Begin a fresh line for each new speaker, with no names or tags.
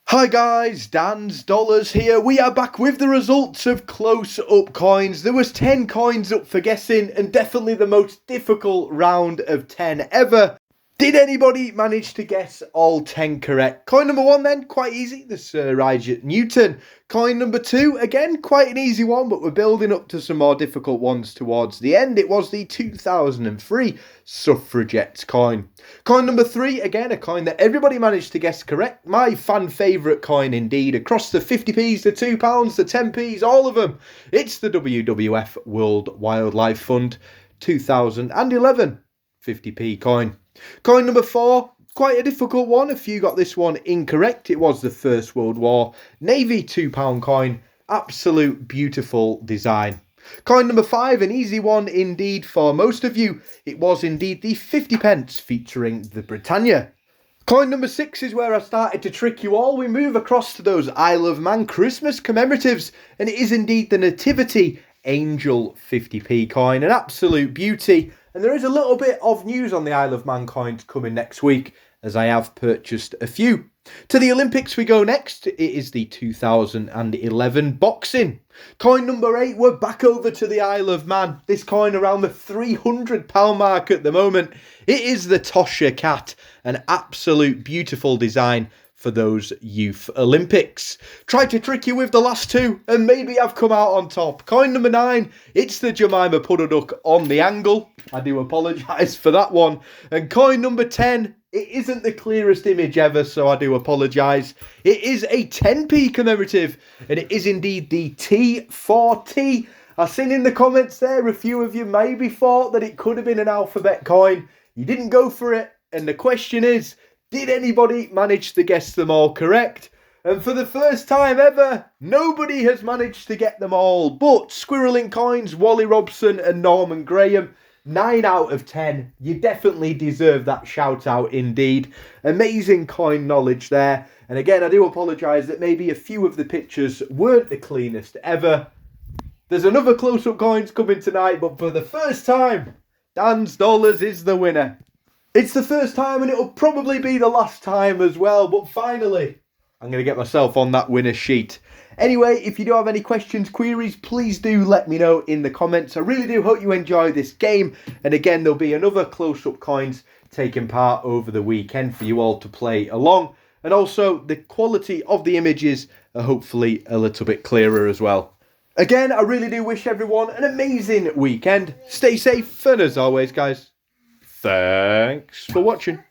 Hi guys, Dan's Dollars here. We are back with the results of close-up coins. There was 10 coins up for guessing and definitely the most difficult round of 10 ever. Did anybody manage to guess all 10 correct? Coin number 1 then, quite easy, the Sir Isaac Newton. Coin number 2, again, quite an easy one, but we're building up to some more difficult ones towards the end. It was the 2003 Suffragettes coin. Coin number 3, again, a coin that everybody managed to guess correct. My fan favourite coin indeed, across the 50p's, the £2, the 10p's, all of them. It's the WWF World Wildlife Fund 2011 50p coin. Coin number 4, quite a difficult one. A few got this one incorrect. It was the First World War Navy £2 coin. Absolute beautiful design. Coin number 5, an easy one indeed for most of you. It was indeed the 50p featuring the Britannia. Coin number 6 is where I started to trick you all. We move across to those Isle of Man Christmas commemoratives, and it is indeed the Nativity Angel 50p coin. An absolute beauty. And there is a little bit of news on the Isle of Man coins coming next week, as I have purchased a few. To the Olympics we go next. It is the 2011 boxing. Coin number 8, we're back over to the Isle of Man. This coin around the £300 mark at the moment. It is the Tosha Cat, an absolute beautiful design for those Youth Olympics. Tried to trick you with the last two, and maybe I've come out on top. Coin number 9, it's the Jemima Puddoduck on the angle. I do apologise for that one. And coin number 10, it isn't the clearest image ever, so I do apologise. It is a 10p commemorative, and it is indeed the T4T. I've seen in the comments there, a few of you maybe thought that it could have been an alphabet coin. You didn't go for it, and the question is, did anybody manage to guess them all correct? And for the first time ever, nobody has managed to get them all. But Squirreling Coins, Wally Robson and Norman Graham, 9 out of 10. You definitely deserve that shout out indeed. Amazing coin knowledge there. And again, I do apologise that maybe a few of the pictures weren't the cleanest ever. There's another close-up coins coming tonight, but for the first time, Dan's Dollars is the winner. It's the first time and it'll probably be the last time as well, but finally, I'm going to get myself on that winner sheet. Anyway, if you do have any questions, queries, please do let me know in the comments. I really do hope you enjoy this game. And again, there'll be another close-up coins taking part over the weekend for you all to play along. And also, the quality of the images are hopefully a little bit clearer as well. Again, I really do wish everyone an amazing weekend. Stay safe, and as always, guys, thanks for watching.